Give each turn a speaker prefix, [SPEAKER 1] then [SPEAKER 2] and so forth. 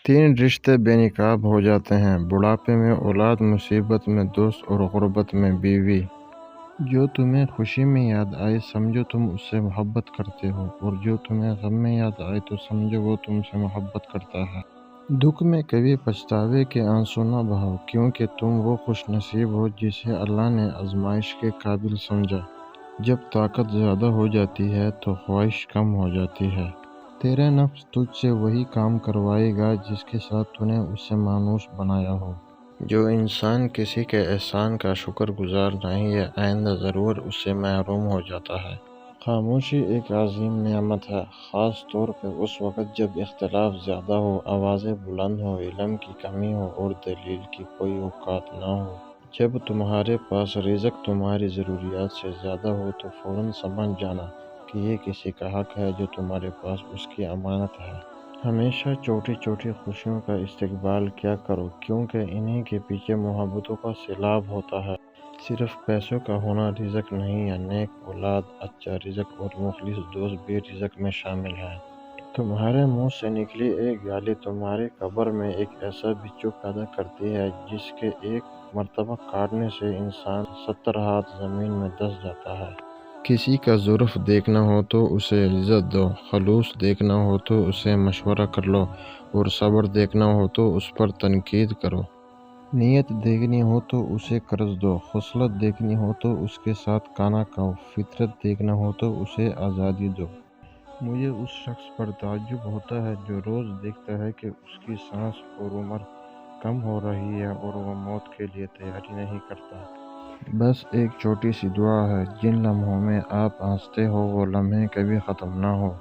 [SPEAKER 1] 3 رشتے بے نقاب ہو جاتے ہیں: بڑھاپے میں اولاد، مصیبت میں دوست اور غربت میں بیوی۔ جو تمہیں خوشی میں یاد آئے سمجھو تم اس سے محبت کرتے ہو، اور جو تمہیں غم میں یاد آئے تو سمجھو وہ تم سے محبت کرتا ہے۔ دکھ میں کبھی پچھتاوے کے آنسو نہ بہاؤ، کیونکہ تم وہ خوش نصیب ہو جسے اللہ نے آزمائش کے قابل سمجھا۔ جب طاقت زیادہ ہو جاتی ہے تو خواہش کم ہو جاتی ہے۔ تیرا نفس تجھ سے وہی کام کروائے گا جس کے ساتھ تو نے اسے مانوس بنایا ہو۔ جو انسان کسی کے احسان کا شکر گزار نہیں ہے، آئندہ ضرور اس سے محروم ہو جاتا ہے۔ خاموشی ایک عظیم نعمت ہے، خاص طور پہ اس وقت جب اختلاف زیادہ ہو، آوازیں بلند ہوں، علم کی کمی ہو اور دلیل کی کوئی اوقات نہ ہو۔ جب تمہارے پاس رزق تمہاری ضروریات سے زیادہ ہو تو فوراً سمجھ جانا کہ یہ کسی کا حق ہے جو تمہارے پاس اس کی امانت ہے۔ ہمیشہ چھوٹی چھوٹی خوشیوں کا استقبال کیا کرو، کیونکہ انہی کے پیچھے محبتوں کا سیلاب ہوتا ہے۔ صرف پیسوں کا ہونا رزق نہیں ہے، نیک اولاد، اچھا رزق اور مخلص دوست بھی رزق میں شامل ہیں۔ تمہارے منہ سے نکلی ایک گالی تمہاری قبر میں ایک ایسا بچھو پیدا کرتی ہے جس کے ایک مرتبہ کاٹنے سے انسان 70 ہاتھ زمین میں دس جاتا ہے۔ کسی کا ظرف دیکھنا ہو تو اسے عزت دو، خلوص دیکھنا ہو تو اسے مشورہ کر لو، اور صبر دیکھنا ہو تو اس پر تنقید کرو۔ نیت دیکھنی ہو تو اسے قرض دو، خصلت دیکھنی ہو تو اس کے ساتھ کھانا کھاؤ، فطرت دیکھنا ہو تو اسے آزادی دو۔ مجھے اس شخص پر تعجب ہوتا ہے جو روز دیکھتا ہے کہ اس کی سانس اور عمر کم ہو رہی ہے اور وہ موت کے لیے تیاری نہیں کرتا۔ بس ایک چھوٹی سی دعا ہے: جن لمحوں میں آپ ہنستے ہو وہ لمحے کبھی ختم نہ ہو۔